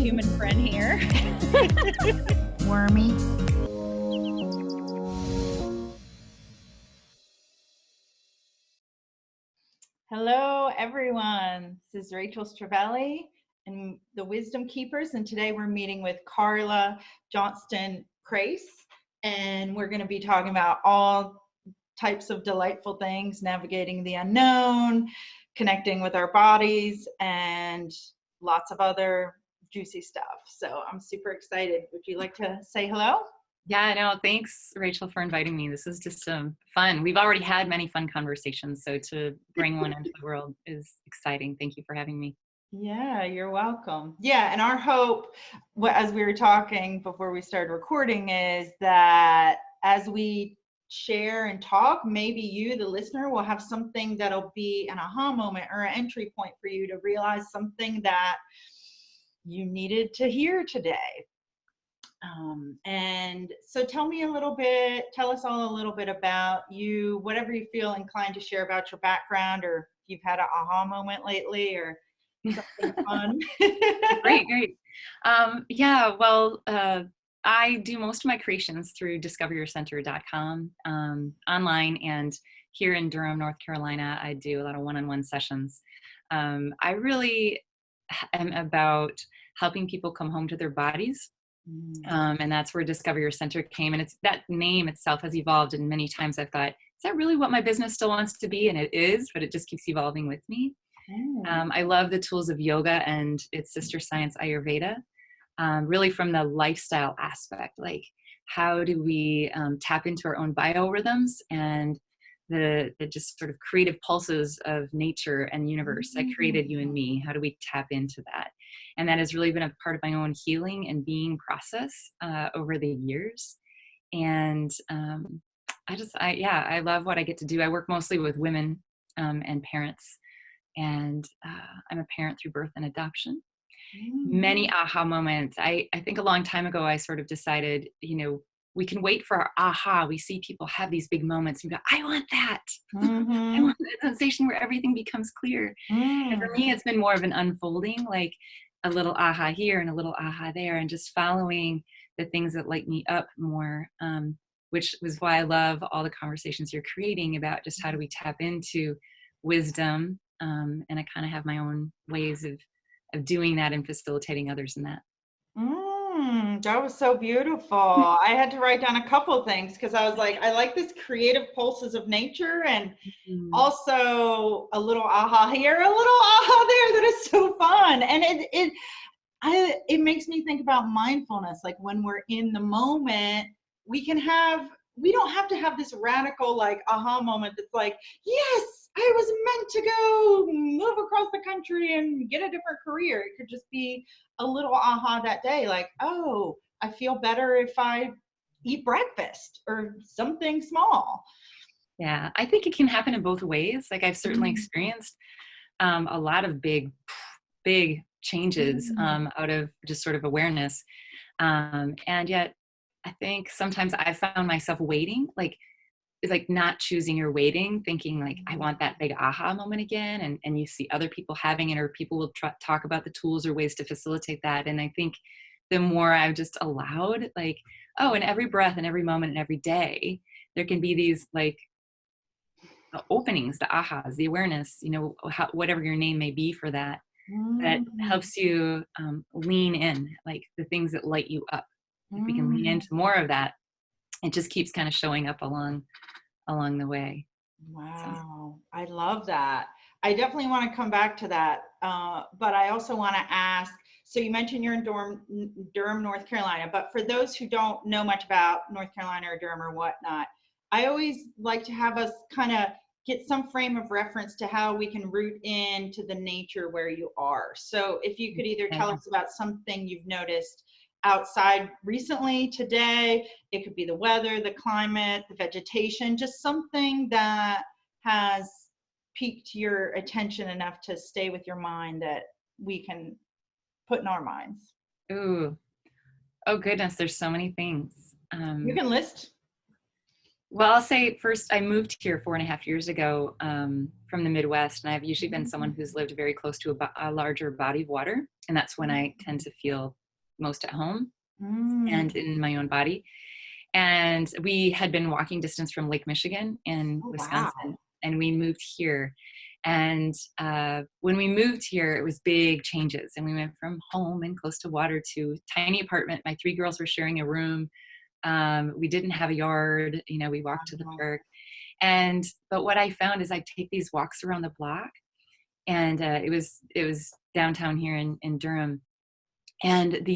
human friend here. Wormy. Hello, everyone. This is Rachel Stravelli and the Wisdom Keepers, and today we're meeting with Karla Johnston-Krase, and we're going to be talking about all types of delightful things, navigating the unknown, connecting with our bodies, and lots of other juicy stuff. So I'm super excited. Would you like to say hello? Yeah, no, thanks, Rachel, for inviting me. This is just fun. We've already had many fun conversations, so to bring one into the world is exciting. Thank you for having me. Yeah, you're welcome. Yeah, and our hope, as we were talking before we started recording, is that as we share and talk, maybe you, the listener, will have something that'll be an aha moment or an entry point for you to realize something that you needed to hear today. And so tell us all a little bit about you, whatever you feel inclined to share about your background, or if you've had an aha moment lately or something fun. Great. I do most of my creations through discoveryourcenter.com online, and here in Durham, North Carolina, I do a lot of one-on-one sessions. I really am about helping people come home to their bodies. And that's where Discover Your Center came. And it's that name itself has evolved. And many times I've thought, is that really what my business still wants to be? And it is, but it just keeps evolving with me. I love the tools of yoga and its sister science, Ayurveda, really from the lifestyle aspect. Like, how do we tap into our own biorhythms and the just sort of creative pulses of nature and universe that created you and me? How do we tap into that? And that has really been a part of my own healing and being process over the years. And I love what I get to do. I work mostly with women and parents, and I'm a parent through birth and adoption. Many aha moments. I think a long time ago, I sort of decided, we can wait for our aha. We see people have these big moments and go, I want that. I want that sensation where everything becomes clear. And for me, it's been more of an unfolding, like a little aha here and a little aha there, and just following the things that light me up more, which was why I love all the conversations you're creating about just how do we tap into wisdom. And I kind of have my own ways of doing that and facilitating others in that. That was so beautiful. I had to write down a couple things because I was like, I like this creative pulses of nature, and also a little aha here, a little aha there. That is so fun. And it makes me think about mindfulness. Like, when we're in the moment, we don't have to have this radical like aha moment that's like, yes, I was meant to go move across the country and get a different career. It could just be a little aha that day, like, oh, I feel better if I eat breakfast or something small. Yeah, I think it can happen in both ways. Like, I've certainly experienced a lot of big changes out of just sort of awareness. And yet I think sometimes I've found myself waiting, like not choosing or waiting, thinking like, I want that big aha moment again. And you see other people having it, or people will talk about the tools or ways to facilitate that. And I think the more I've just allowed, like, oh, in every breath and every moment and every day, there can be these like openings, the ahas, the awareness, whatever your name may be for that, that helps you lean in, like the things that light you up. If we can lean into more of that, it just keeps kind of showing up along the way. Wow. I love that. I definitely want to come back to that. But I also want to ask, so you mentioned you're in Durham, North Carolina, but for those who don't know much about North Carolina or Durham or whatnot, I always like to have us kind of get some frame of reference to how we can root into the nature where you are. So if you could either tell us about something you've noticed outside recently, today, it could be the weather, the climate, the vegetation, just something that has piqued your attention enough to stay with your mind that we can put in our minds. Ooh, oh goodness, there's so many things. You can list. Well, I'll say first, I moved here 4.5 years ago from the Midwest, and I've usually been someone who's lived very close to a larger body of water, and that's when I tend to feel most at home and Mm. in my own body. And we had been walking distance from Lake Michigan in Oh, wow. Wisconsin, and we moved here. And when we moved here, it was big changes, and we went from home and close to water to tiny apartment. My three girls were sharing a room. We didn't have a yard, we walked to the Wow. park. But what I found is I'd take these walks around the block, and it was downtown here in Durham. And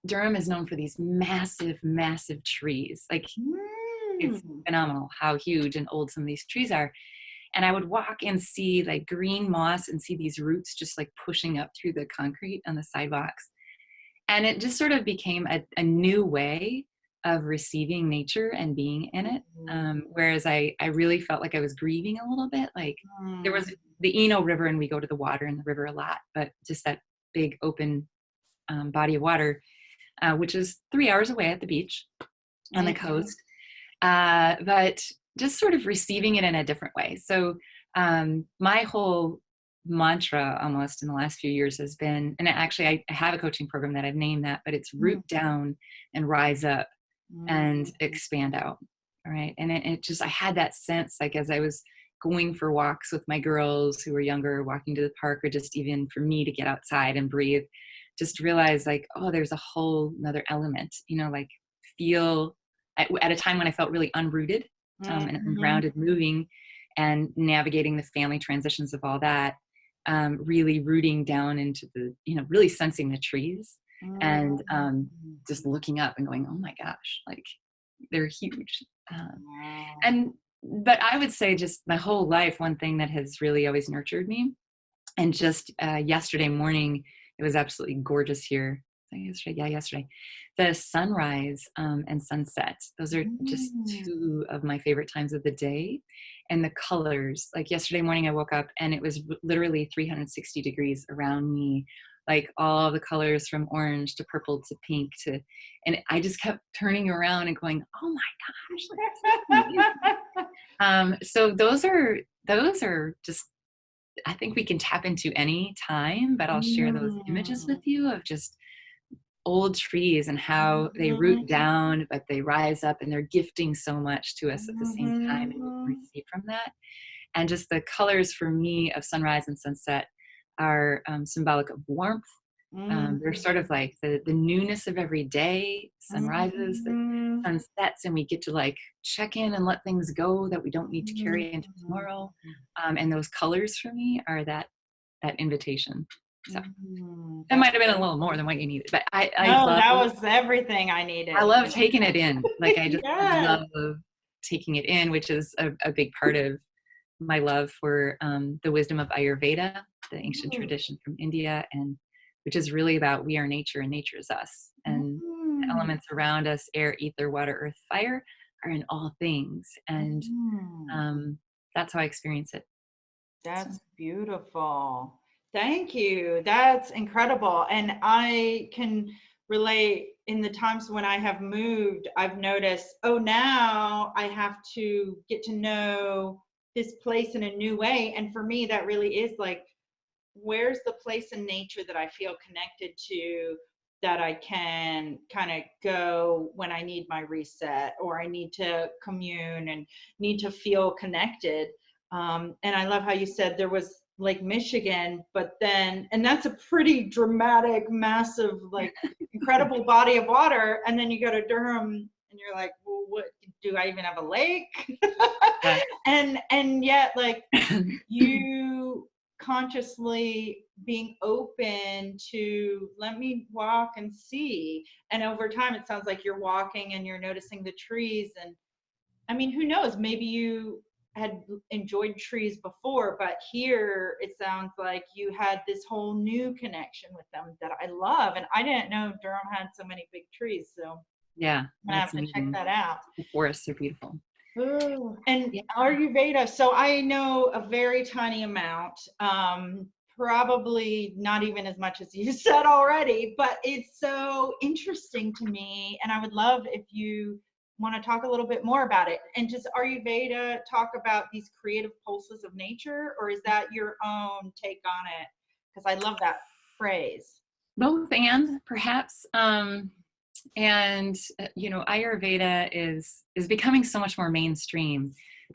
Durham is known for these massive, massive trees. Like, it's Mm. phenomenal how huge and old some of these trees are. And I would walk and see like green moss and see these roots just like pushing up through the concrete on the sidewalks. And it just sort of became a new way of receiving nature and being in it. Whereas I really felt like I was grieving a little bit. Like, there Mm. was the Eno River, and we go to the water in the river a lot, but just that big open body of water, which is 3 hours away at the beach on the Mhm. coast. But just sort of receiving it in a different way. So my whole mantra almost in the last few years has been, and actually I have a coaching program that I've named that, but it's Mm. root down and rise up and Mm. expand out. All right. And it just, I had that sense, like, as I was going for walks with my girls who were younger, walking to the park, or just even for me to get outside and breathe, just realize like, oh, there's a whole another element, like feel at a time when I felt really unrooted and Mhm. ungrounded, moving and navigating the family transitions of all that, really rooting down into really sensing the trees and Mm. just looking up and going, oh my gosh, like they're huge. Wow. And but I would say just my whole life, one thing that has really always nurtured me, and just yesterday morning, it was absolutely gorgeous here. Yesterday, yeah, yesterday. The sunrise and sunset, those are just Mm. two of my favorite times of the day. And the colors, like yesterday morning, I woke up and it was literally 360 degrees around me, like all the colors from orange to purple to pink and I just kept turning around and going, oh my gosh, like this is amazing. So those are just, I think we can tap into any time, but I'll share those images with Mm. you of just old trees and how they root Mhm. down, but they rise up and they're gifting so much to us at the same time, and we can Mhm. receive from that. And just the colors for me of sunrise and sunset are symbolic of warmth. They're sort of Mhm. like the newness of every day, sunrises, the Mhm. sun sets, and we get to like check in and let things go that we don't need to carry into Mhm. tomorrow. And those colors for me are that invitation. So that That's might have been a so little more than what you needed, but I no, love that was everything I I needed. love taking it in. Like, I just Yes. love taking it in, which is a big part of my love for the wisdom of Ayurveda, the ancient Mm. tradition from India, and which is really about we are nature and nature is us. And the Mm. elements around us, air, ether, water, earth, fire, are in all things. And Mm. um, that's how I experience it. So, That's beautiful. Thank you. That's incredible. And I can relate in the times when I have moved, I've noticed, oh, now I have to get to know this place in a new way. And for me, that really is like, where's the place in nature that I feel connected to, that I can kind of go when I need my reset, or I need to commune and need to feel connected. And I love how you said there was Lake Michigan, but then, and that's a pretty dramatic, massive, like incredible body of water. And then you go to Durham and you're like, well, what, do I even have a lake? yeah. And yet, like, you consciously being open to, let me walk and see. And over time, it sounds like you're walking and you're noticing the trees. And I mean, who knows, maybe you had enjoyed trees before, but here it sounds like you had this whole new connection with them that I love. And I didn't know Durham had so many big trees, so I'm Yeah, gonna that's have to check amazing. that out. The forests are beautiful. Ooh, and Yeah. Ayurveda, so I know a very tiny amount, probably not even as much as you said already, but it's so interesting to me. And I would love if you want to talk a little bit more about it. And does Ayurveda talk about these creative pulses of nature, or is that your own take on it? Because I love that phrase. Both and perhaps. And Ayurveda is becoming so much more mainstream.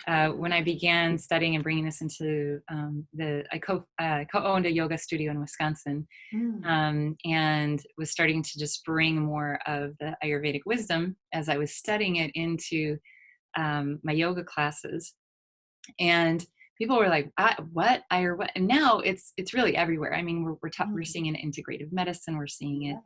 When I began studying and bringing this into I co-owned a yoga studio in Wisconsin, and was starting to just bring more of the Ayurvedic wisdom as I was studying it into my yoga classes. And people were like, "What Ayurveda?" And now it's really everywhere. I mean, we're seeing it in integrative medicine. We're seeing it.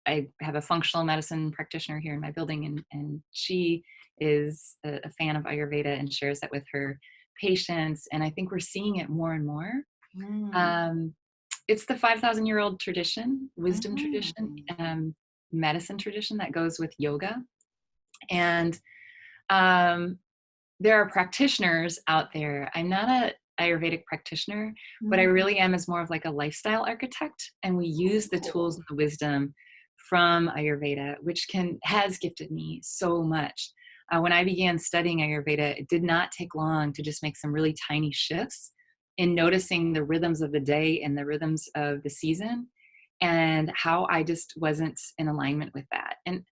I have a functional medicine practitioner here in my building, and she is a fan of Ayurveda and shares that with her patients. And I think we're seeing it more and more. It's the 5,000-year-old tradition, wisdom tradition, medicine tradition that goes with yoga. And there are practitioners out there. I'm not a Ayurvedic practitioner, but I really am as more of like a lifestyle architect. And we use the tools and the wisdom from Ayurveda, which has gifted me so much. When I began studying Ayurveda, it did not take long to just make some really tiny shifts in noticing the rhythms of the day and the rhythms of the season, and how I just wasn't in alignment with that. And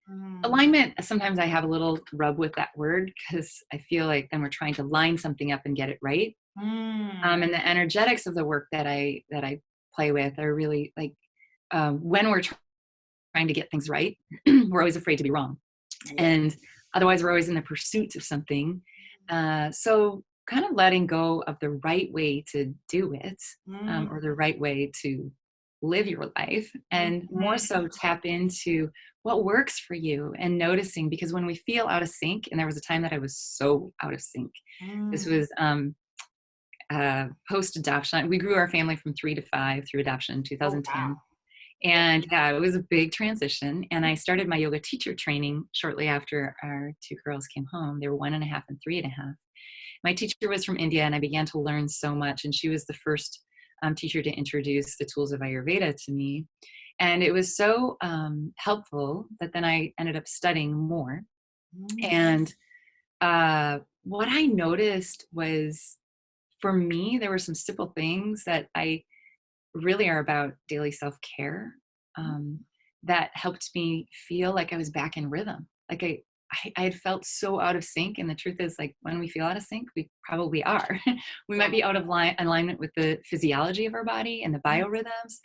alignment, sometimes I have a little rub with that word, because I feel like then we're trying to line something up and get it right. And the energetics of the work that I play with are really like, when we're trying to get things right, we're always afraid to be wrong. And otherwise we're always in the pursuit of something. So kind of letting go of the right way to do it, or the right way to live your life, and more so tap into what works for you, and noticing, because when we feel out of sync, and there was a time that I was so out of sync. This was post-adoption. We grew our family from 3 to 5 through adoption in 2010. Oh, wow. And it was a big transition. And I started my yoga teacher training shortly after our 2 girls came home. They were 1.5 and 3.5. My teacher was from India, and I began to learn so much. And she was the first teacher to introduce the tools of Ayurveda to me. And it was so helpful that then I ended up studying more. And what I noticed was, for me, there were some simple things that I really are about daily self-care, that helped me feel like I was back in rhythm. Like I had felt so out of sync. And the truth is, like, when we feel out of sync, we probably are. We might be out of alignment with the physiology of our body and the biorhythms.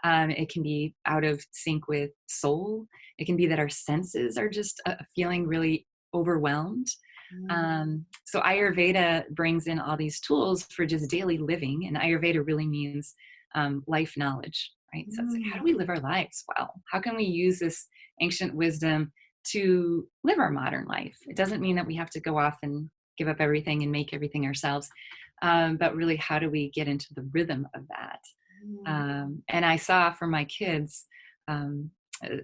It can be out of sync with soul. It can be that our senses are just feeling really overwhelmed. So Ayurveda brings in all these tools for just daily living. And Ayurveda really means life knowledge, right? So it's like, how do we live our lives well? How can we use this ancient wisdom to live our modern life? It doesn't mean that we have to go off and give up everything and make everything ourselves, but really, how do we get into the rhythm of that? And I saw for my kids,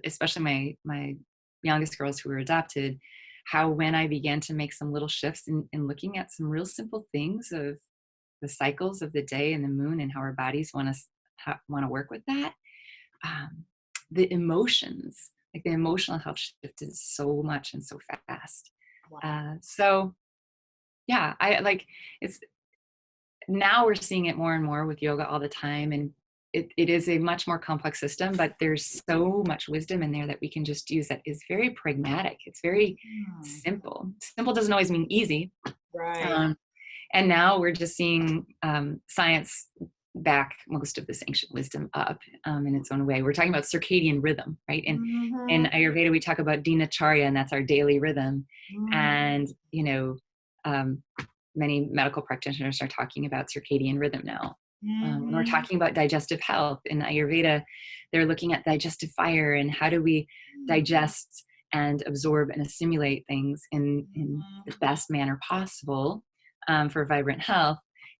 especially my youngest girls who were adopted, how when I began to make some little shifts in looking at some real simple things of the cycles of the day and the moon, and how our bodies want to work with that, the emotions, like the emotional health shifted so much and so fast. Wow. So yeah, it's now we're seeing it more and more with yoga all the time, and it is a much more complex system, but there's so much wisdom in there that we can just use that is very pragmatic. It's very simple. Simple doesn't always mean easy. Right. And now we're just seeing science back most of this ancient wisdom up in its own way. We're talking about circadian rhythm, right? And in Ayurveda, we talk about dinacharya, and that's our daily rhythm. And, many medical practitioners are talking about circadian rhythm now. When we're talking about digestive health in Ayurveda, they're looking at digestive fire, and how do we digest and absorb and assimilate things in the best manner possible for vibrant health.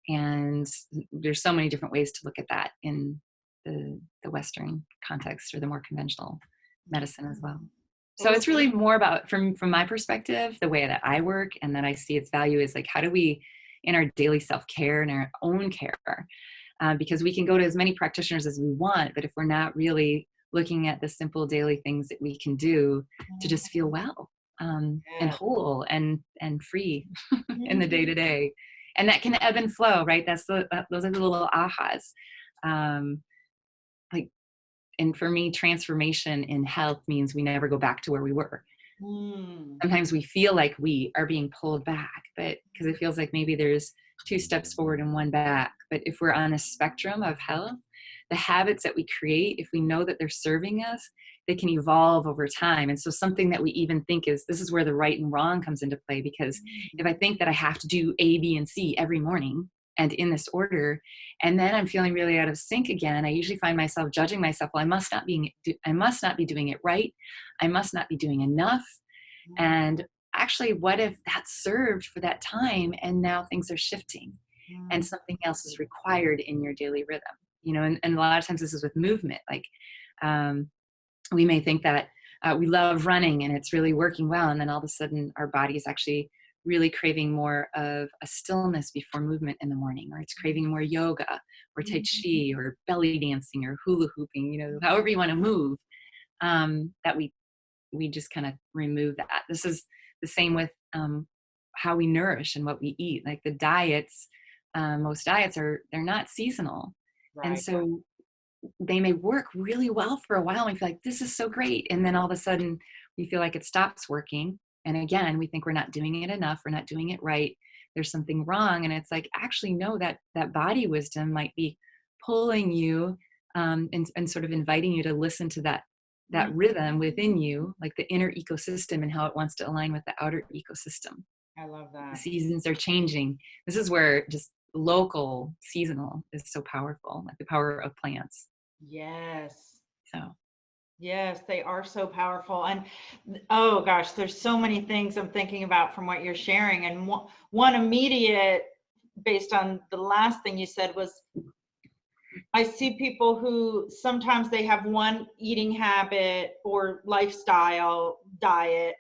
And there's so many different ways to look at that in the Western context, or the more conventional medicine as well. So it's really more about, from my perspective, the way that I work and that I see its value is like, how do we, in our daily self-care and our own care, because we can go to as many practitioners as we want, but if we're not really looking at the simple daily things that we can do to just feel well, and whole and free in the day to day. And that can ebb and flow, right? Those are the little ahas. Like, and for me, transformation in health means we never go back to where we were. Sometimes we feel like we are being pulled back, but because it feels like maybe there's 2 steps forward and 1 back. But if we're on a spectrum of health, the habits that we create, if we know that they're serving us, they can evolve over time. And so something that we even think this is where the right and wrong comes into play, because if I think that I have to do A, B, and C every morning and in this order, and then I'm feeling really out of sync again, I usually find myself judging myself. Well, I must not be doing it right. I must not be doing enough. And actually, what if that served for that time and now things are shifting and something else is required in your daily rhythm? And a lot of times this is with movement. Like, we may think that we love running and it's really working well, and then all of a sudden our body is actually really craving more of a stillness before movement in the morning, or it's craving more yoga or tai chi or belly dancing or hula hooping, however you want to move, that we just kind of remove that. This is the same with how we nourish and what we eat. Like the diets, most diets they're not seasonal. Right. And so they may work really well for a while and we feel like this is so great. And then all of a sudden we feel like it stops working. And again, we think we're not doing it enough. We're not doing it right. There's something wrong. And it's like, actually, no, that body wisdom might be pulling you and sort of inviting you to listen to that rhythm within you, like the inner ecosystem and how it wants to align with the outer ecosystem. I love that. The seasons are changing. This is where just local seasonal is so powerful, like the power of plants. Yes. So. Yes, they are so powerful. And oh gosh, there's so many things I'm thinking about from what you're sharing. And one immediate, based on the last thing you said, was I see people who sometimes they have one eating habit or lifestyle diet,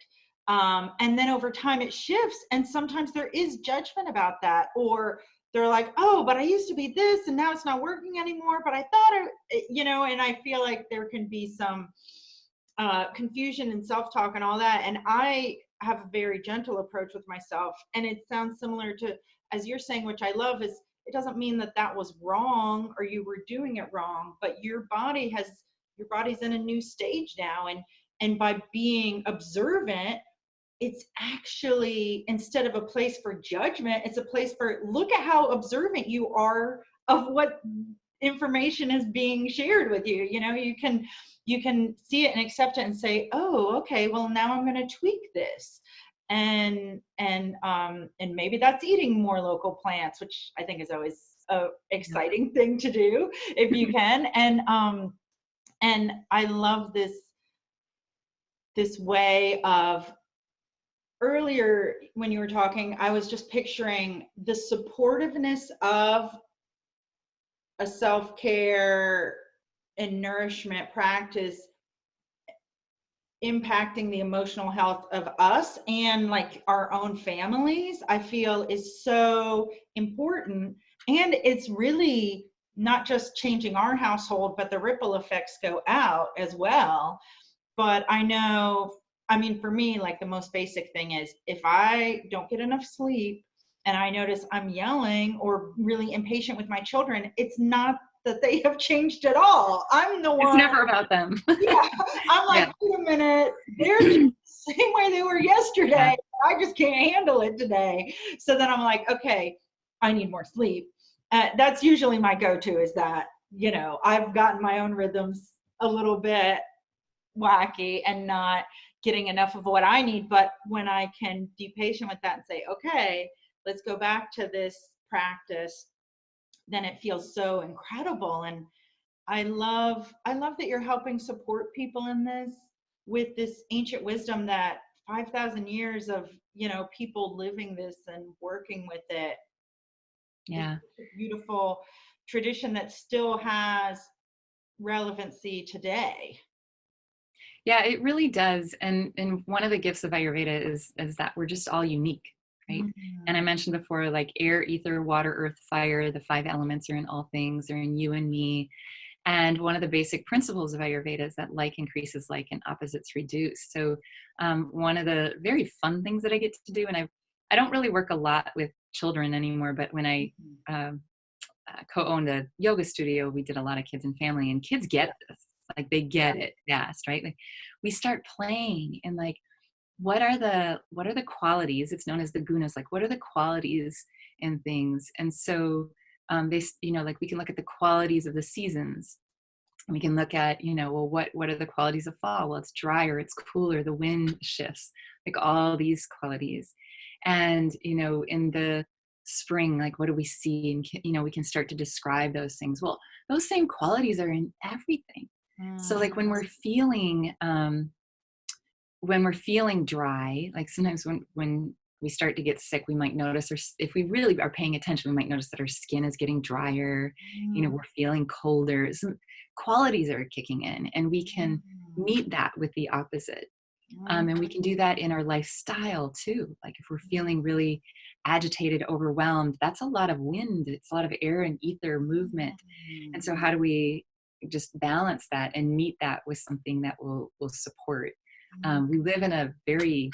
and then over time it shifts, and sometimes there is judgment about that, or they're like, oh, but I used to be this and now it's not working anymore, but I thought and I feel like there can be some confusion and self-talk and all that. And I have a very gentle approach with myself, and it sounds similar to, as you're saying, which I love, is it doesn't mean that was wrong or you were doing it wrong, but your body's in a new stage now. And by being observant, it's actually, instead of a place for judgment, it's a place for, look at how observant you are of what information is being shared with you. You can see it and accept it and say, oh, okay, well, now I'm going to tweak this. And maybe that's eating more local plants, which I think is always a exciting thing to do if you can. And I love this way of, earlier when you were talking, I was just picturing the supportiveness of a self-care and nourishment practice impacting the emotional health of us and like our own families, I feel is so important. And it's really not just changing our household, but the ripple effects go out as well. But I know, for me, like the most basic thing is, if I don't get enough sleep and I notice I'm yelling or really impatient with my children, it's not that they have changed at all. I'm the one. It's never about them. Yeah. I'm like, wait a minute, they're the same way they were yesterday. Yeah. I just can't handle it today. So then I'm like, okay, I need more sleep. That's usually my go-to, is that, I've gotten my own rhythms a little bit wacky and not getting enough of what I need. But when I can be patient with that and say, okay, let's go back to this practice, then it feels so incredible. And I love that you're helping support people in this with this ancient wisdom that 5,000 years of, people living this and working with it. Yeah. It's a beautiful tradition that still has relevancy today. Yeah, it really does. And one of the gifts of Ayurveda is that we're just all unique, right? Mm-hmm. And I mentioned before, like air, ether, water, earth, fire, the 5 elements are in all things, they're in you and me. And one of the basic principles of Ayurveda is that like increases like and opposites reduce. So one of the very fun things that I get to do, and I don't really work a lot with children anymore, but when I co-owned a yoga studio, we did a lot of kids and family, and kids get this. Like they get it fast, right? Like we start playing and like, what are the qualities? It's known as the gunas. Like what are the qualities and things? And so they, like we can look at the qualities of the seasons. And we can look at, well, what are the qualities of fall? Well, it's drier, it's cooler, the wind shifts, like all these qualities. And, in the spring, like what do we see? And, we can start to describe those things. Well, those same qualities are in everything. So like when we're feeling dry, like sometimes when we start to get sick, we might notice, or if we really are paying attention, we might notice that our skin is getting drier, we're feeling colder. Some qualities are kicking in, and we can meet that with the opposite. And we can do that in our lifestyle too. Like if we're feeling really agitated, overwhelmed, that's a lot of wind, it's a lot of air and ether movement. And so how do we just balance that and meet that with something that will support? We live in a very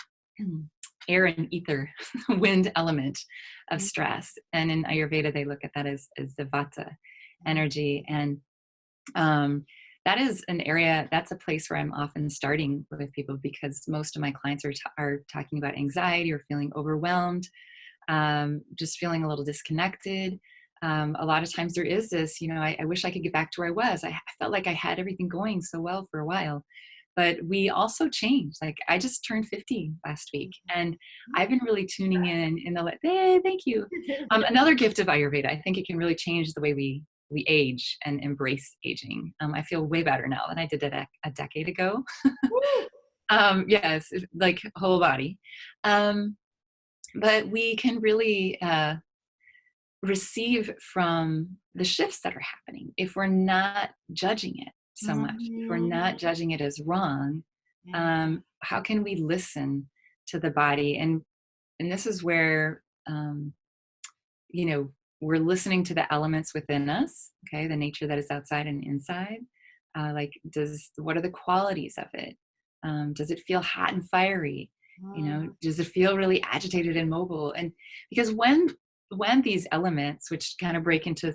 air and ether wind element of stress. And in Ayurveda, they look at that as the vata energy. And that is an area, that's a place where I'm often starting with people, because most of my clients are talking about anxiety or feeling overwhelmed, just feeling a little disconnected. A lot of times there is this, I wish I could get back to where I was. I felt like I had everything going so well for a while. But we also change. Like I just turned 50 last week, and I've been really tuning in the, hey, thank you. Another gift of Ayurveda, I think it can really change the way we age and embrace aging. I feel way better now than I did a decade ago. Yes, like whole body. But we can really receive from the shifts that are happening if we're not judging it so much. If we're not judging it as wrong, how can we listen to the body? And this is where, we're listening to the elements within us, okay, the nature that is outside and inside. Like, what are the qualities of it? Does it feel hot and fiery? Does it feel really agitated and mobile? And because when these elements, which kind of break into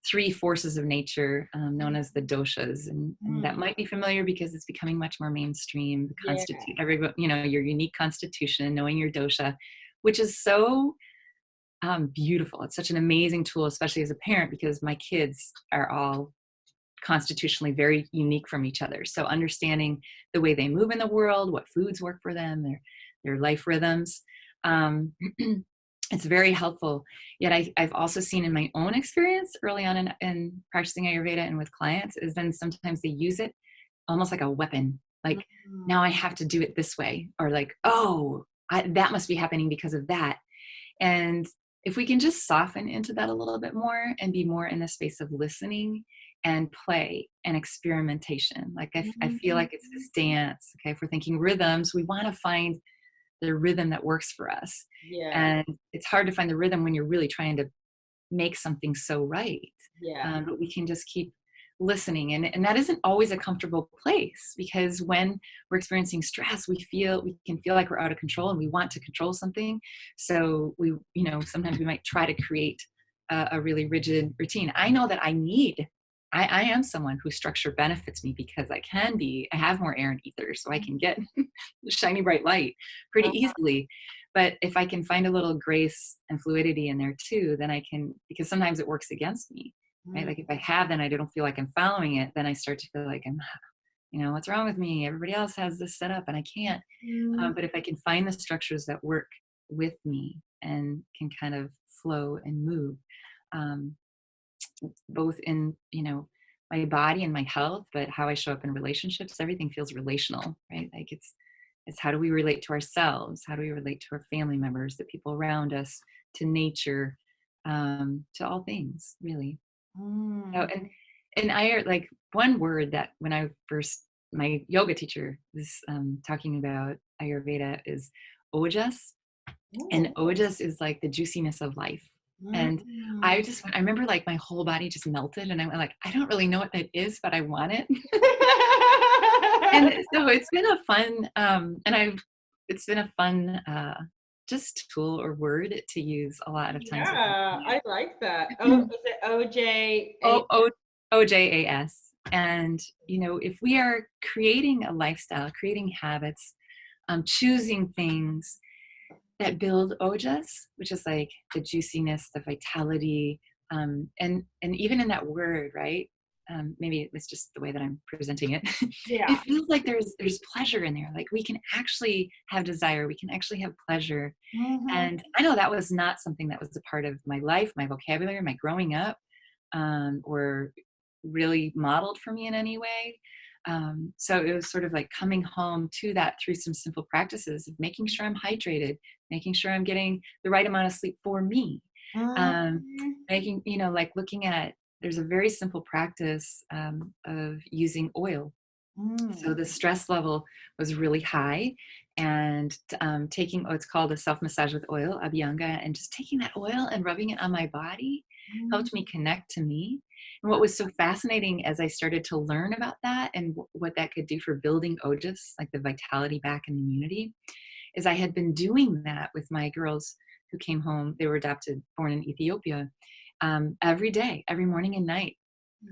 three forces of nature, known as the doshas, and that might be familiar because it's becoming much more mainstream. Everybody, your unique constitution, knowing your dosha, which is so beautiful. It's such an amazing tool, especially as a parent, because my kids are all constitutionally very unique from each other. So understanding the way they move in the world, what foods work for them, their life rhythms, it's very helpful. Yet I've also seen in my own experience early on in practicing Ayurveda and with clients, is then sometimes they use it almost like a weapon. Like, now I have to do it this way, or like, that must be happening because of that. And if we can just soften into that a little bit more and be more in the space of listening and play and experimentation. Like I feel like it's this dance. Okay, if we're thinking rhythms, we want to find the rhythm that works for us. Yeah. And it's hard to find the rhythm when you're really trying to make something so right. Yeah. But we can just keep listening. And that isn't always a comfortable place, because when we're experiencing stress, we can feel like we're out of control and we want to control something. So sometimes we might try to create a really rigid routine. I know that I am someone whose structure benefits me, because I have more air and ether, so I can get shiny bright light pretty easily. But if I can find a little grace and fluidity in there too, then I can, because sometimes it works against me, right? Like if then I don't feel like I'm following it, then I start to feel like what's wrong with me? Everybody else has this set up and I can't. But if I can find the structures that work with me and can kind of flow and move, both in my body and my health, but how I show up in relationships, everything feels relational, right? Like it's how do we relate to ourselves, how do we relate to our family members, the people around us, to nature, to all things, really. So, and I, like, one word that when I first, my yoga teacher was talking about Ayurveda is ojas. And ojas is like the juiciness of life. And Mm. I remember like my whole body just melted and I went like, I don't really know what that is, but I want it. And so it's been a fun, it's been a fun, just tool or word to use a lot of times with my Yeah, I clients. like that. Oh, is it OJA? OJAS. And, if we are creating a lifestyle, creating habits, choosing things that build ojas, which is like the juiciness, the vitality, and even in that word, right? Maybe it's just the way that I'm presenting it. It Yeah. feels like there's pleasure in there. Like we can actually have desire, we can actually have pleasure. Mhm. And I know that was not something that was a part of my life, my vocabulary, my growing up, or really modeled for me in any way. So it was sort of like coming home to that through some simple practices of making sure I'm hydrated, making sure I'm getting the right amount of sleep for me. Um, Mhm. Making, like looking at, there's a very simple practice of using oil. So Mm. the stress level was really high, and taking, it's called a self massage with oil, Abhyanga, and just taking that oil and rubbing it on my body Mm. helped me connect to me. And what was so fascinating as I started to learn about that and what that could do for building ojas, like the vitality back and immunity, is I had been doing that with my girls who came home. They were adopted, born in Ethiopia, every day, every morning and night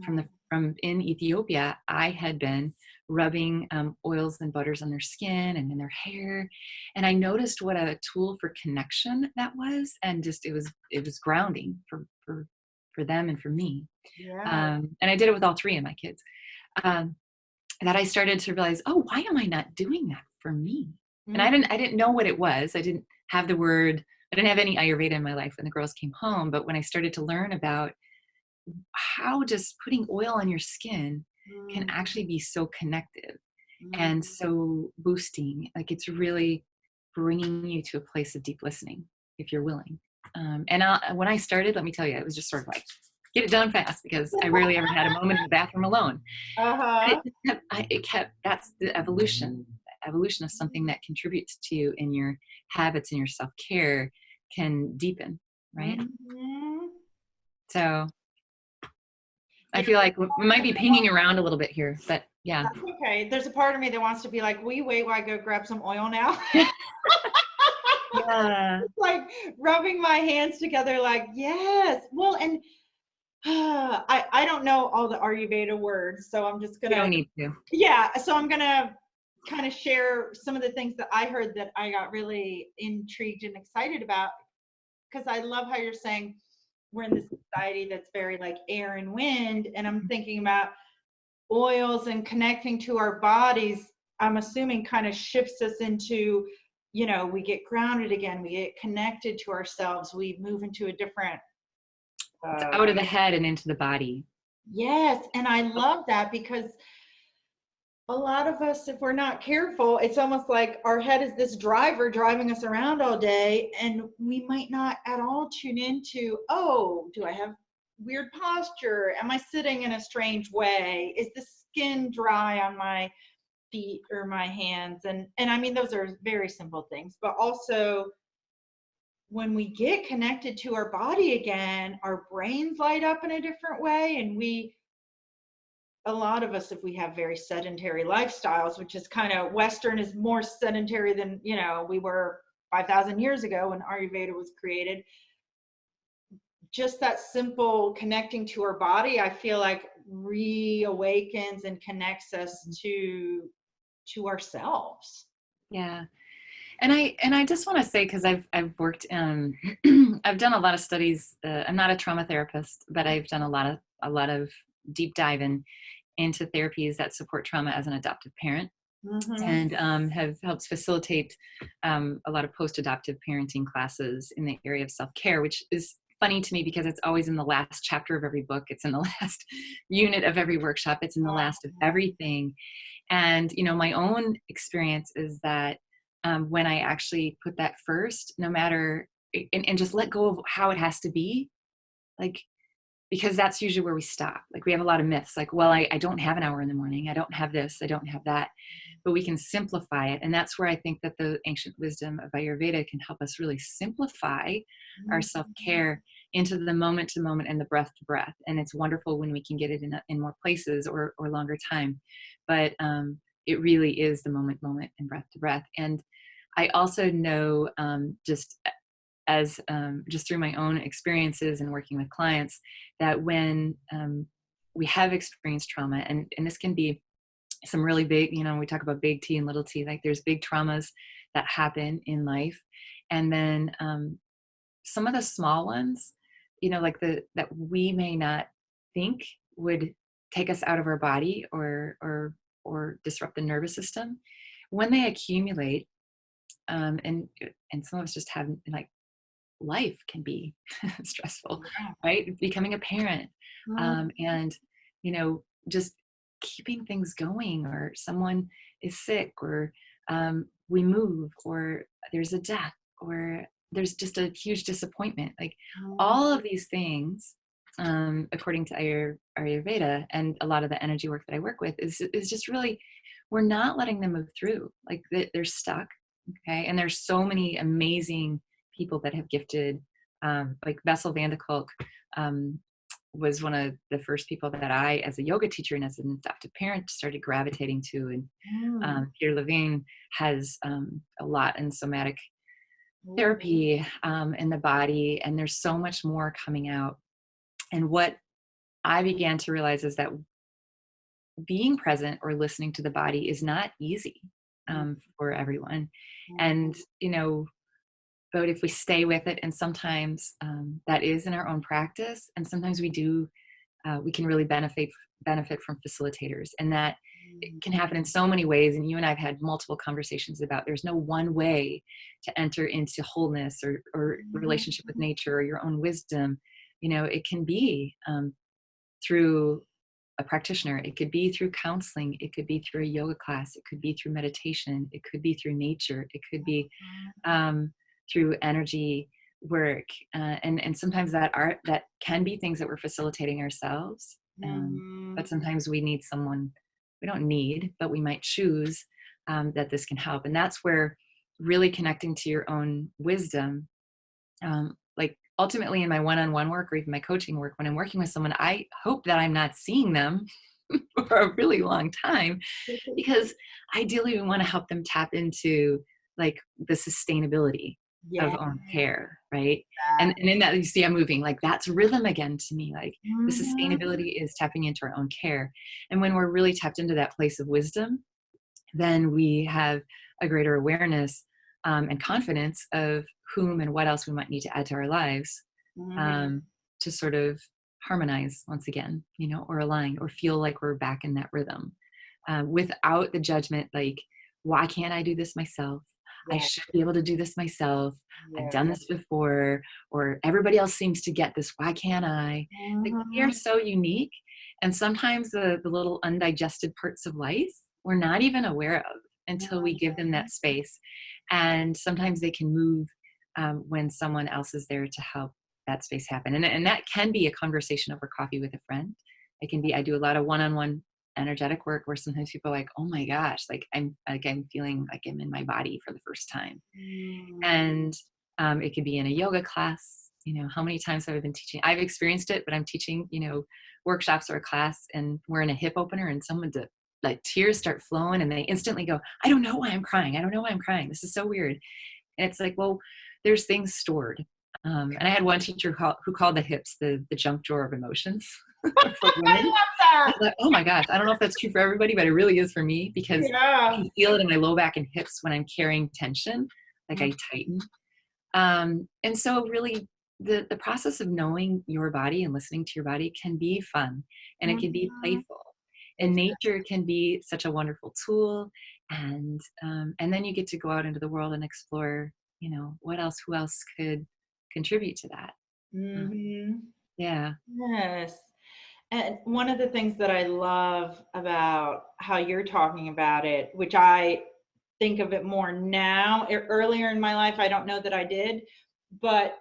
from in Ethiopia. I had been rubbing oils and butters on their skin and in their hair, and I noticed what a tool for connection that was, and just it was grounding for them and for me. Yeah. And I did it with all three of my kids. Um, that I started to realize, oh, why am I not doing that for me? And Mm. I didn't know what it was. I didn't have the word. I didn't have any Ayurveda in my life when the girls came home. But when I started to learn about how just putting oil on your skin can Mm. actually be so connective Mm. and so boosting, like it's really bringing you to a place of deep listening if you're willing. When I started, let me tell you, it was just sort of like, get it done fast, because I rarely ever had a moment in the bathroom alone. But Uh-huh. that's the evolution of something that contributes to you in your habits and your self-care can deepen, right? Mhm. So I Yeah, feel like we might be pinging around a little bit here, but yeah. that's okay. There's a part of me that wants to be like, will you wait while I go grab some oil now? Yeah, Like rubbing my hands together, like, yes. Well, and I don't know all the Ayurveda words, so I'm just you gonna, don't need to. yeah. So I'm gonna kind of share some of the things that I heard that I got really intrigued and excited about, because I love how you're saying we're in this society that's very like air and wind, and I'm thinking about oils and connecting to our bodies. I'm assuming kind of shifts us into, we get grounded again, we get connected to ourselves, we move into a different It's uh, out of the head and into the body. yes. And I love that, because a lot of us, if we're not careful, it's almost like our head is this driver driving us around all day, and we might not at all tune into, oh, do I have weird posture? Am I sitting in a strange way? Is the skin dry on my feet or my hands? And I mean, those are very simple things, but also when we get connected to our body again, our brains light up in a different way, and a lot of us, if we have very sedentary lifestyles, which is kind of Western, is more sedentary than we were 5,000 years ago when Ayurveda was created. Just that simple connecting to our body, I feel like reawakens and connects us to ourselves. Yeah. And I just want to say, because I've worked I've done a lot of studies. I'm not a trauma therapist, but I've done a lot of deep dive into therapies that support trauma as an adoptive parent, Mm-hmm. and have helped facilitate a lot of post-adoptive parenting classes in the area of self-care, which is funny to me because it's always in the last chapter of every book. It's in the last unit of every workshop. It's in the last of everything. And, my own experience is that when I actually put that first, no matter, and just let go of how it has to be, like, because that's usually where we stop. Like we have a lot of myths, like, well, I don't have an hour in the morning. I don't have this. I don't have that. but we can simplify it. And that's where I think that the ancient wisdom of Ayurveda can help us really simplify our self-care into the moment to moment and the breath to breath. And it's wonderful when we can get it in more places or longer time. But it really is the moment and breath to breath. And I also know just through my own experiences and working with clients, that when we have experienced trauma, and this can be some really big, we talk about big T and little t, like there's big traumas that happen in life. And then some of the small ones, like that we may not think would take us out of our body or disrupt the nervous system, when they accumulate, and some of us just have, like, life can be stressful, right? Becoming a parent, and just keeping things going, or someone is sick, or we move, or there's a death, or there's just a huge disappointment. Like all of these things, according to Ayurveda and a lot of the energy work that I work with, is just really, we're not letting them move through. Like they're stuck. Okay. And there's so many amazing people that have gifted, like Bessel van de Kolk was one of the first people that I, as a yoga teacher and as an adoptive parent, started gravitating to. And Pierre Levine has a lot in somatic therapy in the body, and there's so much more coming out. And what I began to realize is that being present or listening to the body is not easy for everyone. And, but if we stay with it, and sometimes that is in our own practice, and sometimes we can really benefit from facilitators, and that it can happen in so many ways. And you and I've had multiple conversations about, there's no one way to enter into wholeness or relationship with nature or your own wisdom. It can be through a practitioner. It could be through counseling. It could be through a yoga class. It could be through meditation. It could be through nature. It could be through energy work. And sometimes that can be things that we're facilitating ourselves. But sometimes we need someone, we don't need, but we might choose that this can help. And that's where really connecting to your own wisdom, like ultimately in my one-on-one work or even my coaching work, when I'm working with someone, I hope that I'm not seeing them for a really long time, because ideally we want to help them tap into like the sustainability of own care, right? And in that, you see, I'm moving, like that's rhythm again to me. Like the sustainability is tapping into our own care. And when we're really tapped into that place of wisdom, then we have a greater awareness and confidence of whom and what else we might need to add to our lives to sort of harmonize once again, or align, or feel like we're back in that rhythm without the judgment, like, why can't I do this myself? I should be able to do this myself. I've done this before, or everybody else seems to get this. Why can't I? Like, we are so unique. And sometimes the little undigested parts of life, we're not even aware of until we give them that space. And sometimes they can move when someone else is there to help that space happen. And that can be a conversation over coffee with a friend. It can be, I do a lot of one-on-one energetic work where sometimes people are like, oh my gosh, like I'm feeling like I'm in my body for the first time. And it could be in a yoga class. How many times have I been teaching? I've experienced it, but I'm teaching, workshops or a class, and we're in a hip opener, and someone like tears start flowing, and they instantly go, I don't know why I'm crying. I don't know why I'm crying. This is so weird. And it's like, well, there's things stored. And I had one teacher who called the hips the junk drawer of emotions for women. I love that. I was like, oh my gosh, I don't know if that's true for everybody, but it really is for me, because I can feel it in my low back and hips when I'm carrying tension, like I tighten. And so really the process of knowing your body and listening to your body can be fun, and it can be playful. And nature can be such a wonderful tool. And then you get to go out into the world and explore, who else could contribute to that. Yeah. Yes. And one of the things that I love about how you're talking about it, which I think of it more now, earlier in my life, I don't know that I did, but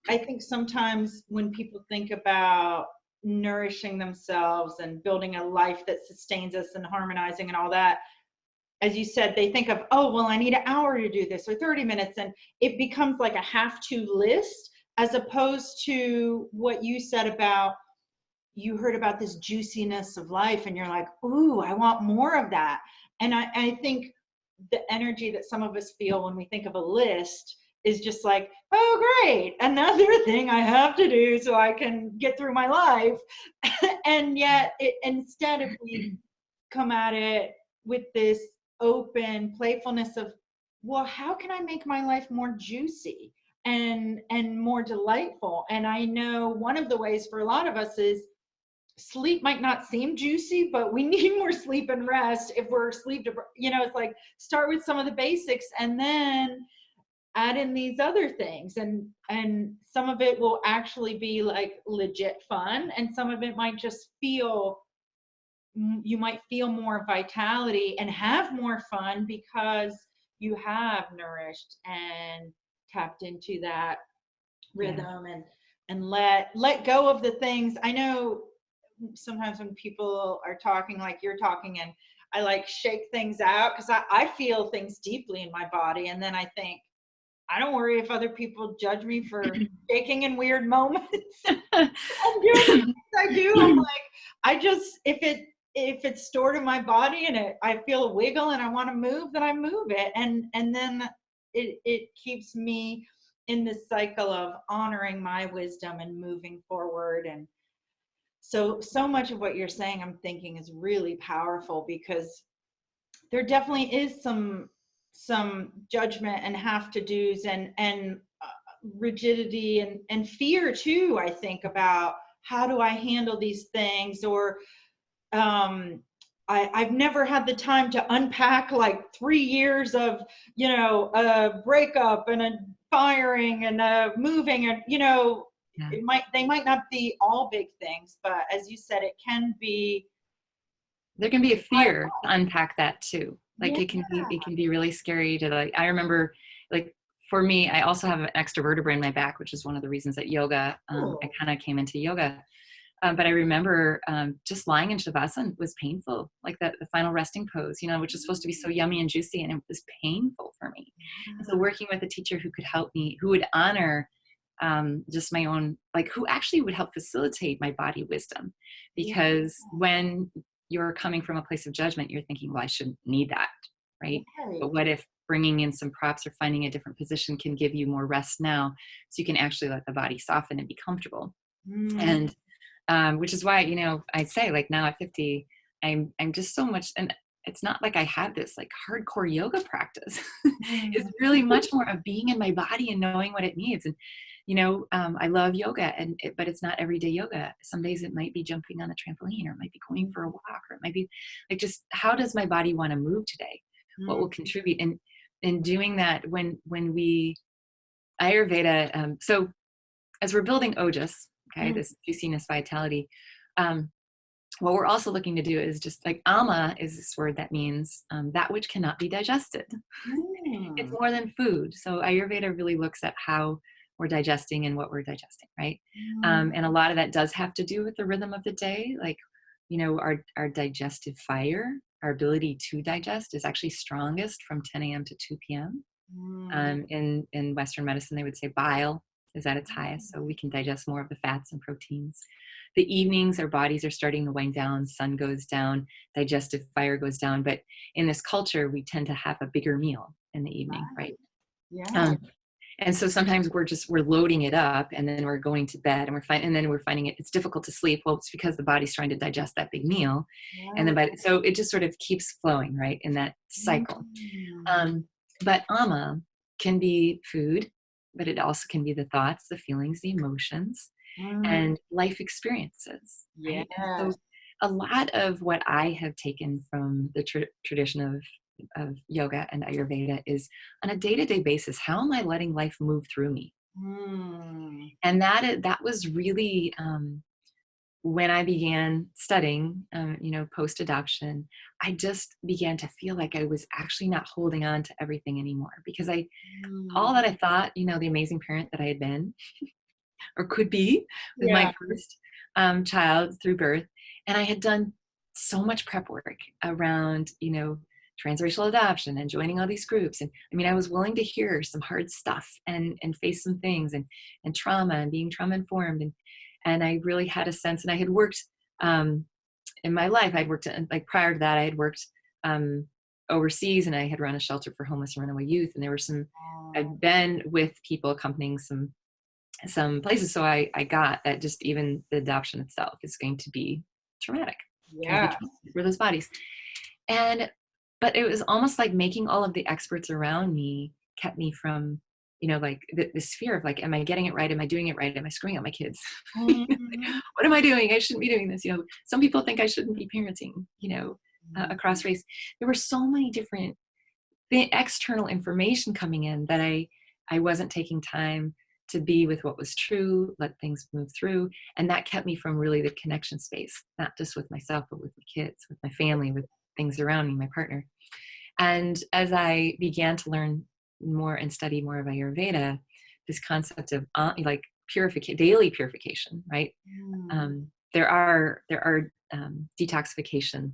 I think sometimes when people think about nourishing themselves and building a life that sustains us and harmonizing and all that, as you said, they think of, oh, well, I need an hour to do this or 30 minutes. And it becomes like a have to list, as opposed to what you said about, you heard about this juiciness of life and you're like, ooh, I want more of that. And I think the energy that some of us feel when we think of a list is just like, oh, great, another thing I have to do so I can get through my life. And yet, instead, if we come at it with this open playfulness of, well, how can I make my life more juicy and more delightful? And I know one of the ways for a lot of us is, sleep might not seem juicy, but we need more sleep and rest if we're sleep deprived. It's like, start with some of the basics and then add in these other things, and some of it will actually be like legit fun, and some of it might just feel, you might feel more vitality and have more fun because you have nourished and tapped into that rhythm. And let go of the things. I know sometimes when people are talking like you're talking, and I like shake things out because I feel things deeply in my body, and then I think, I don't worry if other people judge me for shaking in weird moments. I'm doing the things I do. I'm like, if it's stored in my body and I feel a wiggle and I want to move, then I move it. And then it keeps me in this cycle of honoring my wisdom and moving forward. And so much of what you're saying, I'm thinking, is really powerful, because there definitely is some judgment and have to do's and rigidity and fear too, I think, about how do I handle these things, or I've never had the time to unpack like 3 years of, a breakup and a firing and a moving, and they might not be all big things, but as you said, it can be. There can be a fear to unpack that too. Like it can be really scary to, like, I remember, like, for me, I also have an extra vertebra in my back, which is one of the reasons that yoga, I kind of came into yoga. But I remember just lying in Shavasana was painful, like the final resting pose, which is supposed to be so yummy and juicy, and it was painful for me. And so working with a teacher who could help me, who would honor just my own, like, who actually would help facilitate my body wisdom. Because when you're coming from a place of judgment, you're thinking, well, I shouldn't need that, right? But what if bringing in some props or finding a different position can give you more rest now, so you can actually let the body soften and be comfortable? And which is why, I say, like, now at 50, I'm just so much, and it's not like I have this like hardcore yoga practice. It's really much more of being in my body and knowing what it needs. And I love yoga, but it's not everyday yoga. Some days it might be jumping on a trampoline, or it might be going for a walk, or it might be like, just how does my body want to move today? What will contribute? And in doing that, when we Ayurveda, so as we're building Ojas, okay, this juiciness, vitality, what we're also looking to do is just like, ama is this word that means that which cannot be digested. It's more than food. So Ayurveda really looks at how we're digesting and what we're digesting, right? And a lot of that does have to do with the rhythm of the day. Like, our digestive fire, our ability to digest, is actually strongest from 10 a.m. to 2 p.m. In Western medicine, they would say bile is at its highest, so we can digest more of the fats and proteins. The evenings, our bodies are starting to wind down, sun goes down, digestive fire goes down. But in this culture, we tend to have a bigger meal in the evening, right? And so sometimes we're loading it up, and then we're going to bed, and we're finding it's difficult to sleep. Well, it's because the body's trying to digest that big meal. And then so it just sort of keeps flowing, right, in that cycle. But ama can be food, but it also can be the thoughts, the feelings, the emotions, and life experiences. Right? So a lot of what I have taken from the tradition of yoga and Ayurveda is, on a day-to-day basis, how am I letting life move through me? And that was really when I began studying, post-adoption. I just began to feel like I was actually not holding on to everything anymore, because all that I thought, the amazing parent that I had been or could be with my first child through birth. And I had done so much prep work around, transracial adoption and joining all these groups. And I mean, I was willing to hear some hard stuff and face some things and trauma and being trauma informed. And I really had a sense, and I had worked, in my life, I'd worked, like prior to that, I had worked overseas, and I had run a shelter for homeless and runaway youth. And there were some, I'd been with people accompanying some places. So I got that just even the adoption itself is going to be traumatic. Yeah. For those bodies. But it was almost like making all of the experts around me kept me from, like this fear of like, am I getting it right? Am I doing it right? Am I screwing up my kids? What am I doing? I shouldn't be doing this. Some people think I shouldn't be parenting, across race. There were so many different external information coming in that I wasn't taking time to be with what was true, let things move through. And that kept me from really the connection space, not just with myself, but with the kids, with my family, with things around me, my partner. And as I began to learn more and study more of Ayurveda, this concept of like daily purification, right? There are detoxification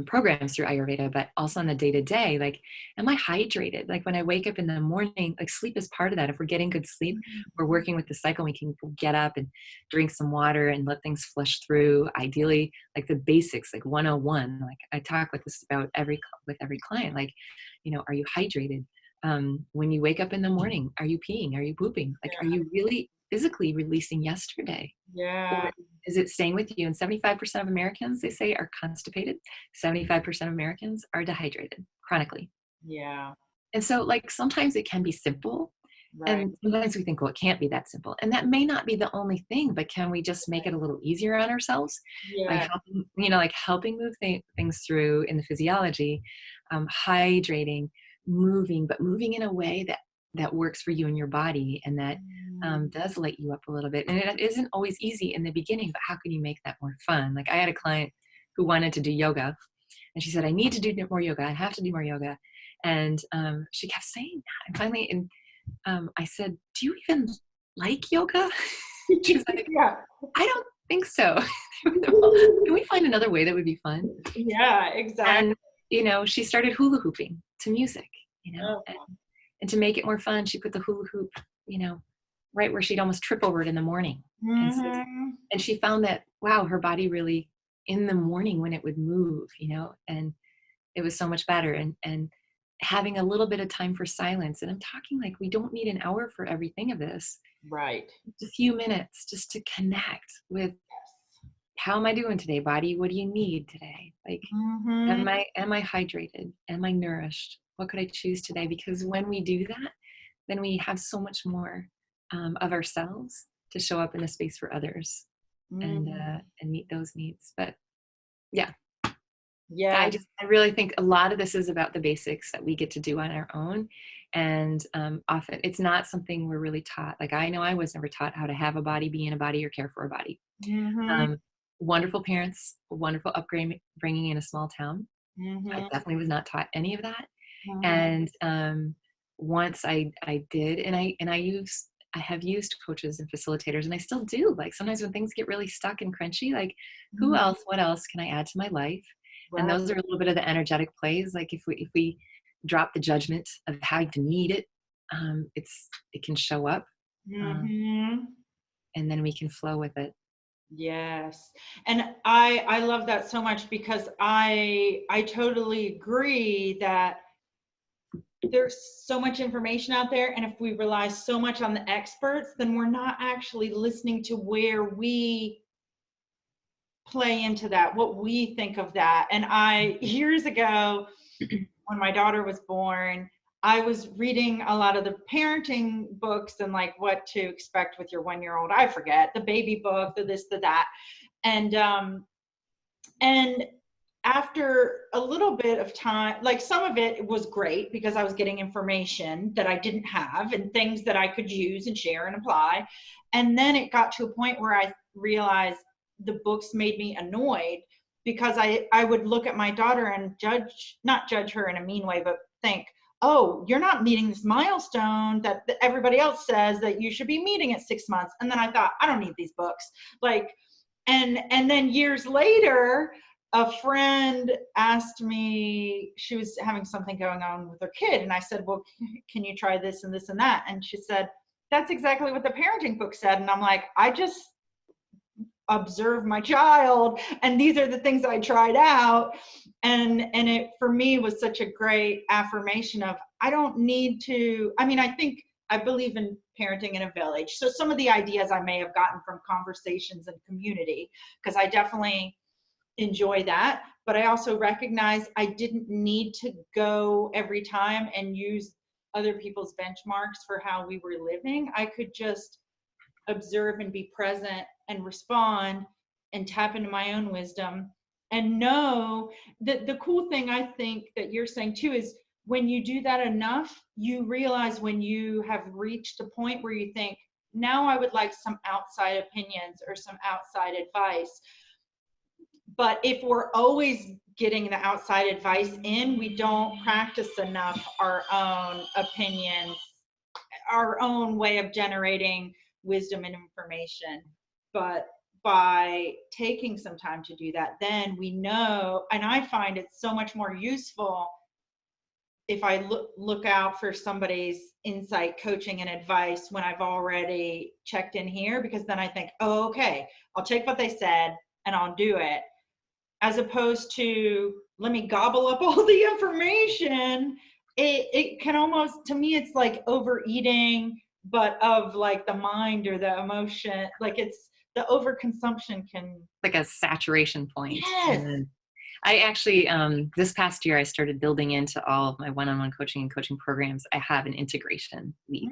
programs through Ayurveda, but also on the day-to-day, like, am I hydrated? Like when I wake up in the morning, like sleep is part of that. If we're getting good sleep, we're working with the cycle, we can get up and drink some water and let things flush through. Ideally, like the basics, like 101, like I talk with this about with every client, like, are you hydrated? When you wake up in the morning, are you peeing? Are you pooping? Like, are you really physically releasing yesterday? Yeah. Or is it staying with you? And 75% of Americans, they say, are constipated. 75% of Americans are dehydrated chronically. Yeah. And so like sometimes it can be simple. Right. And sometimes we think, well, it can't be that simple. And that may not be the only thing, but can we just make it a little easier on ourselves by helping move things through in the physiology, hydrating, moving, but moving in a way that works for you and your body, and that does light you up a little bit. And it isn't always easy in the beginning, but how can you make that more fun? Like I had a client who wanted to do yoga, and she said, I need to do more yoga. I have to do more yoga. And she kept saying that. And finally, I said, do you even like yoga? She's like, yeah. I don't think so. Can we find another way that would be fun? Yeah, exactly. And, she started hula hooping to music, Oh. and to make it more fun, she put the hula hoop, right where she'd almost trip over it in the morning. And she found that, wow, her body really in the morning when it would move, and it was so much better. And having a little bit of time for silence. And I'm talking like, we don't need an hour for everything of this. Right. Just a few minutes just to connect with, how am I doing today, body? What do you need today? Like, am I hydrated? Am I nourished? What could I choose today? Because when we do that, then we have so much more of ourselves to show up in the space for others and meet those needs. But yeah. I really think a lot of this is about the basics that we get to do on our own. And often it's not something we're really taught. Like I know I was never taught how to have a body, be in a body, or care for a body. Wonderful parents, wonderful upbringing in a small town. I definitely was not taught any of that. And once I did, and I have used coaches and facilitators, and I still do. Like sometimes when things get really stuck and crunchy, like what else can I add to my life? Right. And those are a little bit of the energetic plays. Like if we drop the judgment of how to need it, it can show up, and then we can flow with it. Yes. And I love that so much, because I totally agree that there's so much information out there. And if we rely so much on the experts, then we're not actually listening to where we play into that, what we think of that. And years ago, when my daughter was born, I was reading a lot of the parenting books and like what to expect with your 1-year-old. I forget, the baby book, the this, the that. And after a little bit of time, like some of it was great because I was getting information that I didn't have and things that I could use and share and apply. And then it got to a point where I realized the books made me annoyed, because I would look at my daughter and not judge her in a mean way, but think, oh, you're not meeting this milestone that everybody else says that you should be meeting at 6 months. And then I thought, I don't need these books. Like, and then years later, a friend asked me, she was having something going on with her kid. And I said, well, can you try this and this and that? And she said, that's exactly what the parenting book said. And I'm like, I just observe my child, and these are the things I tried out. And it, for me, was such a great affirmation of, I don't need to, I mean, I believe in parenting in a village. So some of the ideas I may have gotten from conversations and community, because I definitely enjoy that. But I also recognize I didn't need to go every time and use other people's benchmarks for how we were living. I could just observe and be present and respond and tap into my own wisdom, and know that the cool thing I think that you're saying too is, when you do that enough, you realize when you have reached a point where you think, now I would like some outside opinions or some outside advice. But if we're always getting the outside advice in, we don't practice enough our own opinions, our own way of generating wisdom and information. But by taking some time to do that, then we know, and I find it's so much more useful if I look out for somebody's insight, coaching, and advice when I've already checked in here, because then I think, oh, okay, I'll take what they said and I'll do it, as opposed to, let me gobble up all the information. It can almost, to me, it's like overeating, but of like the mind or the emotion. Like, it's the overconsumption can, like a saturation point. yes. And I actually, this past year, I started building into all of my one-on-one coaching and coaching programs. I have an integration week,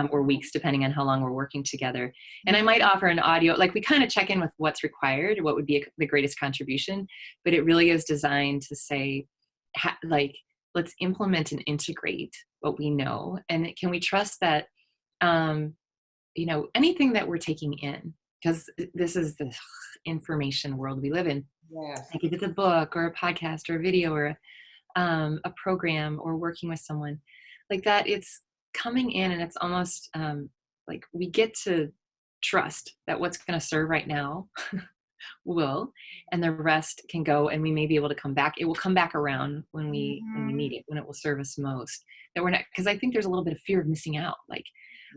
or weeks, depending on how long we're working together. And I might offer an audio, like we kind of check in with what's required, what would be the greatest contribution, but it really is designed to say, like, let's implement and integrate what we know. And can we trust that, you know, anything that we're taking in, because this is the information world we live in. Yes. Like if it's a book or a podcast or a video or a program or working with someone like that, it's coming in and it's almost like we get to trust that what's going to serve right now will, and the rest can go, and we may be able to come back. It will come back around when we need it, when it will serve us most. That we're not, because I think there's a little bit of fear of missing out. Like,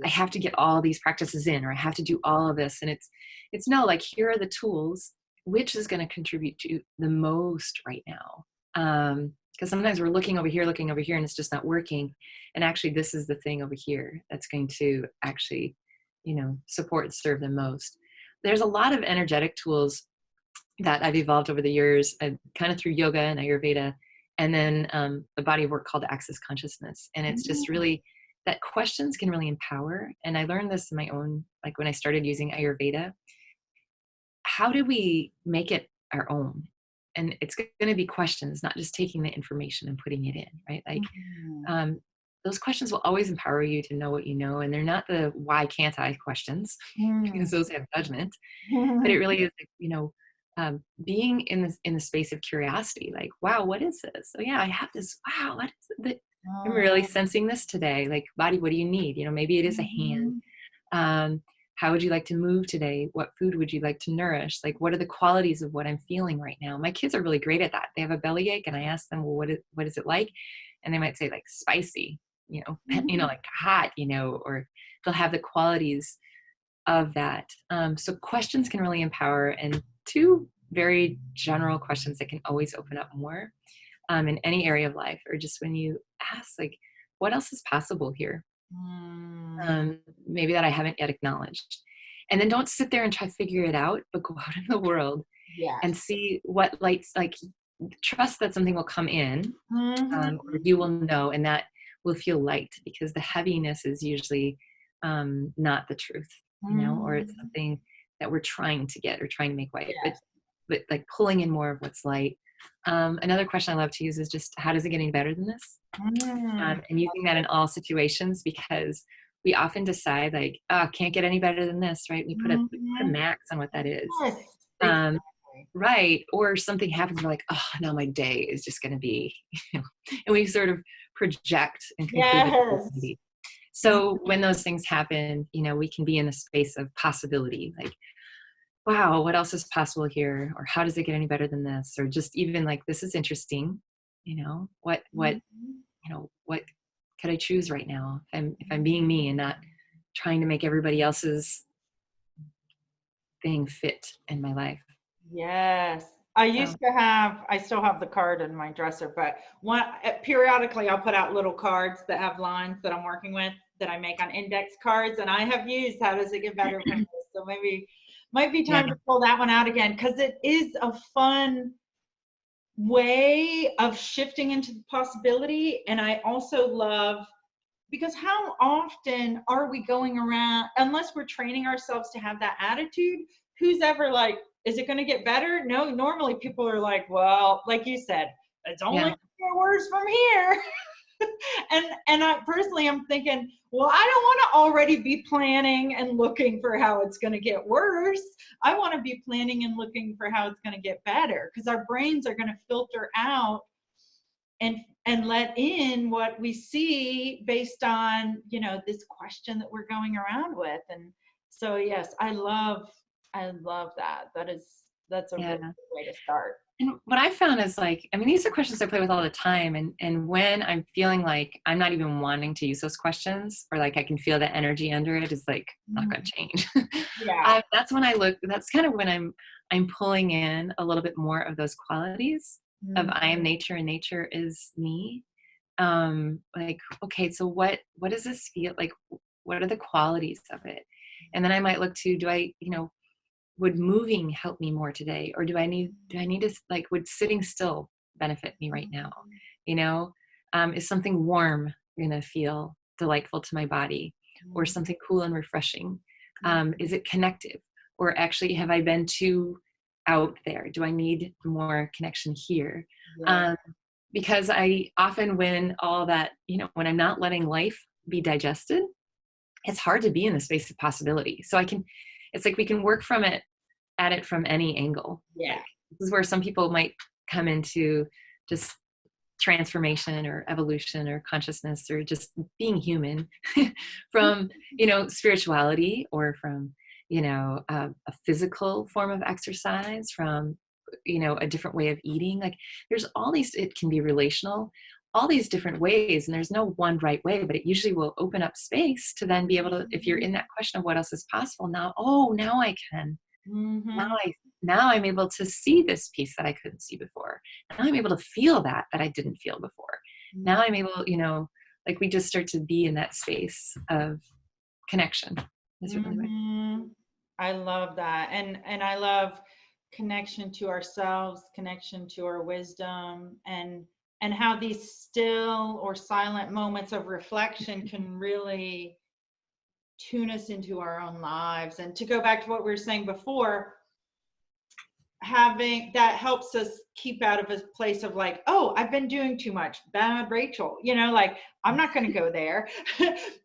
I have to get all these practices in, or I have to do all of this. And it's no, like, here are the tools, which is going to contribute to the most right now. Because sometimes we're looking over here, and it's just not working. And actually, this is the thing over here that's going to actually, you know, support and serve the most. There's a lot of energetic tools that I've evolved over the years, kind of through yoga and Ayurveda, and then a body of work called Access Consciousness. And it's just really that questions can really empower. And I learned this in my own, like when I started using Ayurveda, how do we make it our own? And it's going to be questions, not just taking the information and putting it in, right? Like those questions will always empower you to know what you know. And they're not the why can't I questions, because those have judgment. But it really is, you know, being in the space of curiosity, like, wow, what is this? Oh yeah, I have this. Wow, what is it? I'm really sensing this today. Like, body, what do you need? You know, maybe it is a hand. How would you like to move today? What food would you like to nourish? Like, what are the qualities of what I'm feeling right now? My kids are really great at that. They have a bellyache, and I ask them, well, what is it like? And they might say, like, spicy, you know, you know, like hot, you know, or they'll have the qualities of that. So questions can really empower, and two very general questions that can always open up more in any area of life, or just when you ask, like, what else is possible here? Maybe that I haven't yet acknowledged. And then don't sit there and try to figure it out, but go out in the world and see what lights, like, trust that something will come in, or you will know, and that will feel light, because the heaviness is usually not the truth, you know, or it's something that we're trying to get or trying to make white, but like pulling in more of what's light. Another question I love to use is just, how does it get any better than this? And using that in all situations, because we often decide, like, oh, can't get any better than this, right? We put a max on what that is. Right. Or something happens, we're like, oh, now my day is just going to be, you know, and we sort of project and conclude. So when those things happen, you know, we can be in a space of possibility, like, wow, what else is possible here? Or how does it get any better than this? Or just even like, this is interesting. Mhm. What could I choose right now? If I'm being me and not trying to make everybody else's thing fit in my life. Yes. So I still have the card in my dresser, but periodically I'll put out little cards that have lines that I'm working with that I make on index cards. And I have used How Does It Get Better from this. So maybe might be yeah, time to pull that one out again because it is a fun way of shifting into the possibility. And I also love because how often are we going around, unless we're training ourselves to have that attitude, who's ever like, is it going to get better? No, normally people are like, well, like you said, it's only yeah, 4 words from here. And I personally am thinking, well, I don't want to already be planning and looking for how it's going to get worse. I want to be planning and looking for how it's going to get better because our brains are going to filter out and let in what we see based on this question that we're going around with. And so yes, I love that's a really yeah. good way to start. And what I found is like, I mean, these are questions I play with all the time. And when I'm feeling like I'm not even wanting to use those questions, or like I can feel the energy under it is like not going to change. Yeah. That's when that's kind of when I'm pulling in a little bit more of those qualities of I am nature and nature is me. Like, okay, so what does this feel like? What are the qualities of it? And then I might look to, would moving help me more today? Or do I need to, like, would sitting still benefit me right now? Is something warm going to feel delightful to my body, or something cool and refreshing? Is it connective, or actually have I been too out there? Do I need more connection here? Yeah. Um, because I often, when all that, when I'm not letting life be digested, it's hard to be in the space of possibility. So it's like we can work at it from any angle. Yeah. Like, this is where some people might come into just transformation or evolution or consciousness or just being human from, spirituality, or from, a physical form of exercise, from, a different way of eating. Like, there's all these, it can be relational, all these different ways, and there's no one right way, but it usually will open up space to then be able to, if you're in that question of what else is possible now, now I can. Now Mm-hmm. I now I'm able to see this piece that I couldn't see before. Now I'm able to feel that I didn't feel before. Now I'm able, like, we just start to be in that space of connection. Is it really right? Mm-hmm. I love that. And I love connection to ourselves, connection to our wisdom, and how these still or silent moments of reflection can really tune us into our own lives. And to go back to what we were saying before, having that helps us keep out of a place of like, oh, I've been doing too much, bad Rachel, like I'm not going to go there.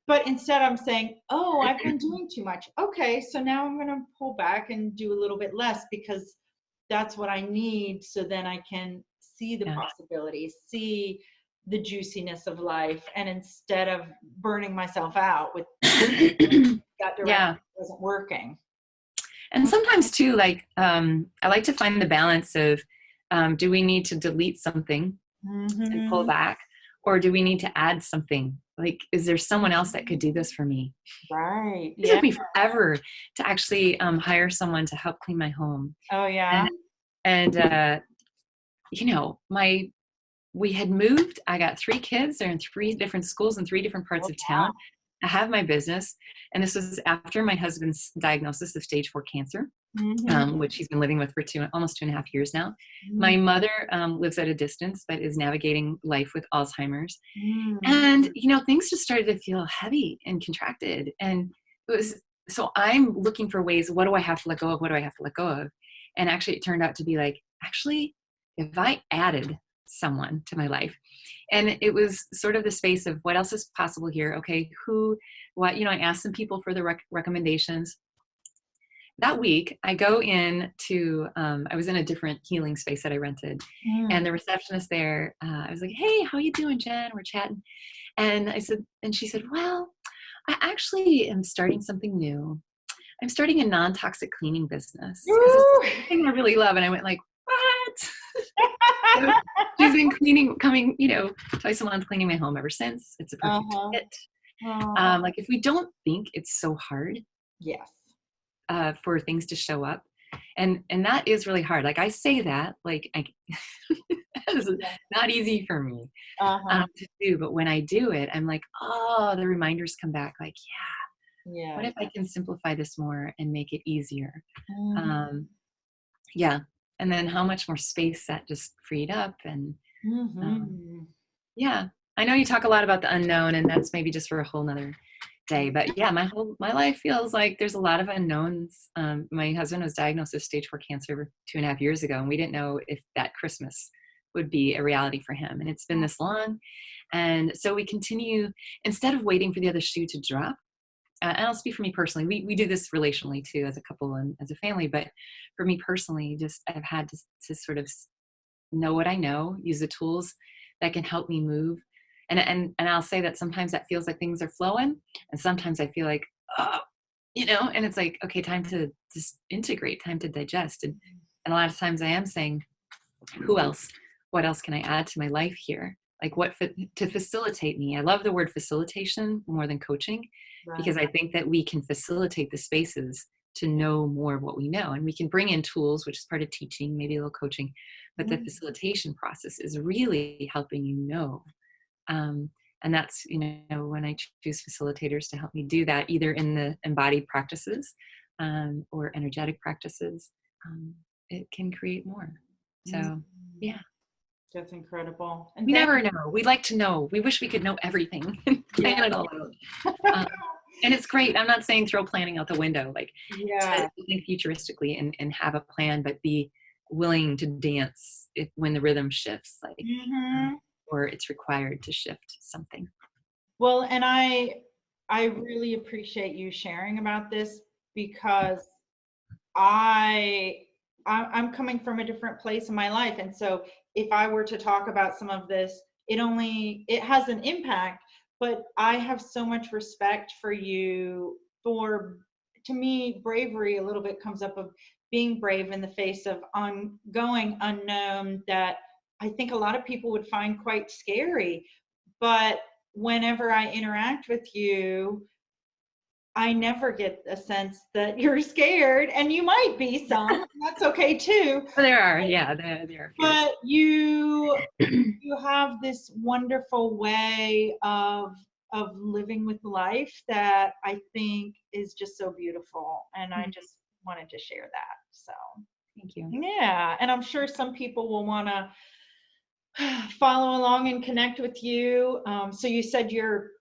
But instead I'm saying, oh, I've been doing too much, okay, so now I'm going to pull back and do a little bit less because that's what I need, so then I can see the Yeah. possibilities, see the juiciness of life, and instead of burning myself out with that direction Yeah. wasn't working. And sometimes too, like, I like to find the balance of, do we need to delete something and pull Mm-hmm. back, or do we need to add something? Like, is there someone else that could do this for me? Right. It Yeah. took me forever to actually hire someone to help clean my home. Oh, yeah. And my we had moved. I got 3 kids. They're in 3 different schools in 3 different parts Oh, of town. I have my business, and this was after my husband's diagnosis of stage 4 cancer, mm-hmm. which he's been living with for almost 2.5 years now. My mother lives at a distance, but is navigating life with Alzheimer's. Mm-hmm. And, things just started to feel heavy and contracted. And so I'm looking for ways, what do I have to let go of? What do I have to let go of? And actually, it turned out to be like, actually, if I added someone to my life, and it was sort of the space of what else is possible here? Okay, what, I asked some people for the recommendations. That week, I go in to, I was in a different healing space that I rented. And the receptionist there, I was like, hey, how you doing, Jen? We're chatting. And she said, well, I actually am starting something new. I'm starting a non-toxic cleaning business because it's Woo! something I really love. And I went like, what? So she's been coming, twice a month, cleaning my home ever since. It's a perfect Uh-huh. fit. Oh, Like if we don't think it's so hard yes. for things to show up, and that is really hard. Like I say that, like it's not easy for me Uh-huh. to do, but when I do it, I'm like, oh, the reminders come back. Like, what Yeah. if I can simplify this more and make it easier? Mhm. Yeah, and then how much more space that just freed up, and Mhm. yeah, I know you talk a lot about the unknown, and that's maybe just for a whole nother day. But yeah, my life feels like there's a lot of unknowns. My husband was diagnosed with stage 4 cancer 2.5 years ago, and we didn't know if that Christmas would be a reality for him. And it's been this long, and so we continue instead of waiting for the other shoe to drop. And I'll speak for me personally. We do this relationally too, as a couple and as a family. But for me personally, just I've had to sort of know what I know, use the tools that can help me move. And I'll say that sometimes that feels like things are flowing, and sometimes I feel like, oh, and it's like, okay, time to just integrate, time to digest. And a lot of times I am saying, who else? What else can I add to my life here? Like to facilitate me. I love the word facilitation more than coaching, because Right. I think that we can facilitate the spaces to know more of what we know. And we can bring in tools, which is part of teaching, maybe a little coaching, but the Mhm. facilitation process is really helping you know. And that's, when I choose facilitators to help me do that, either in the embodied practices or energetic practices, it can create more. Mhm. So, yeah. That's incredible. And We thank never you. know. We like to know. We wish we could know everything and Yeah. plan it all out. Um, and it's great. I'm not saying throw planning out the window, like Yeah. to think futuristically and have a plan, but be willing to dance when the rhythm shifts, like, Mhm. or it's required to shift something. Well, and I really appreciate you sharing about this because I I'm coming from a different place in my life. And so if I were to talk about some of this, it has an impact, but I have so much respect for you for, to me, bravery a little bit comes up of being brave in the face of ongoing unknown that I think a lot of people would find quite scary. But whenever I interact with you, I never get a sense that you're scared, and you might be some. That's okay too. But there are, yeah, there are fears. But you have this wonderful way of living with life that I think is just so beautiful, and I just wanted to share that. So Thank you. yeah, and I'm sure some people will want to follow along and connect with you. So you said your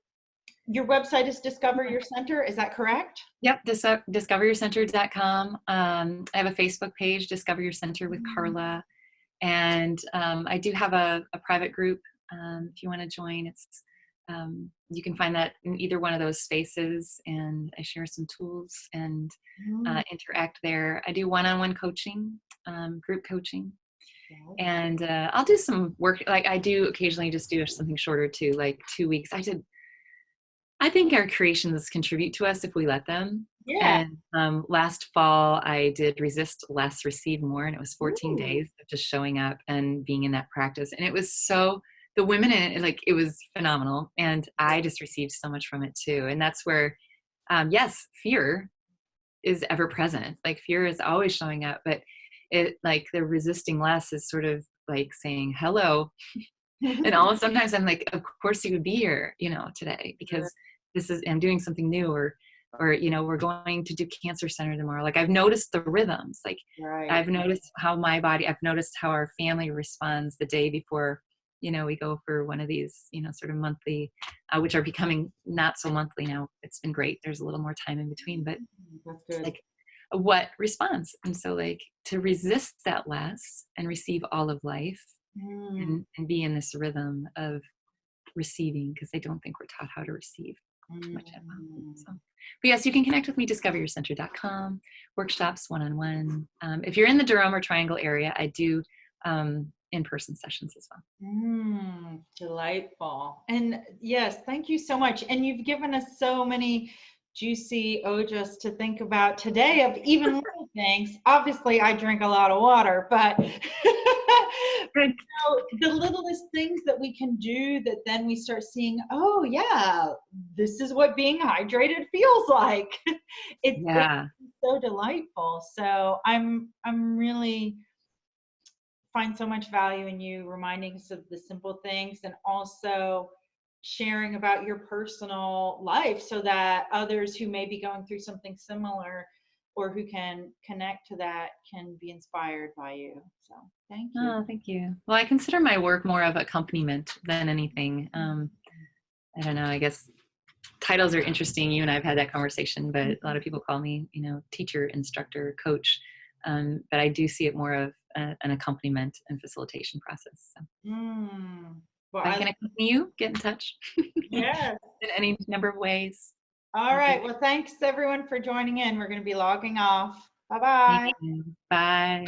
website is Discover Your Center. Is that correct? Yep, discoveryourcenter.com. I have a Facebook page, Discover Your Center with Karla. And I do have a private group. If you want to join, you can find that in either one of those spaces. And I share some tools and interact there. I do one-on-one coaching, group coaching. And I'll do some work. Like I do occasionally just do something shorter too, like 2 weeks. I think our creations contribute to us if we let them. Yeah. And last fall, I did Resist Less, Receive More, and it was 14 Ooh. days of just showing up and being in that practice. And it was the women in it, like, it was phenomenal. And I just received so much from it too. And that's where, yes, fear is ever present. Like fear is always showing up, but it, like, the resisting less is sort of like saying hello. And almost sometimes I'm like, of course you would be here, today, because I'm doing something new, or we're going to do cancer center tomorrow. Like I've noticed the rhythms, like Right. I've noticed I've noticed how our family responds the day before, we go for one of these, sort of monthly, which are becoming not so monthly now. It's been great. There's a little more time in between, but That's good. like what response? And so, like, to resist that less and receive all of life, and be in this rhythm of receiving, because they don't think we're taught how to receive much at all. So, but yes, you can connect with me, discoveryourcenter.com, workshops, one-on-one. If you're in the Durham or Triangle area, I do in-person sessions as well. Delightful. And yes, thank you so much. And you've given us so many juicy ojas to think about today of even little things. Obviously, I drink a lot of water, but Good. the littlest things that we can do that then we start seeing, oh yeah, this is what being hydrated feels like. It's so delightful. So I'm really find so much value in you reminding us of the simple things and also sharing about your personal life so that others who may be going through something similar or who can connect to that can be inspired by you. So thank you. Oh, thank you. Well, I consider my work more of accompaniment than anything. I don't know, I guess titles are interesting. You and I've had that conversation, but a lot of people call me, teacher, instructor, coach. But I do see it more of an accompaniment and facilitation process. So. Well, I can accompany you, get in touch. Yes. In any number of ways. All right. Well, thanks everyone for joining in. We're going to be logging off. Bye-bye. Bye.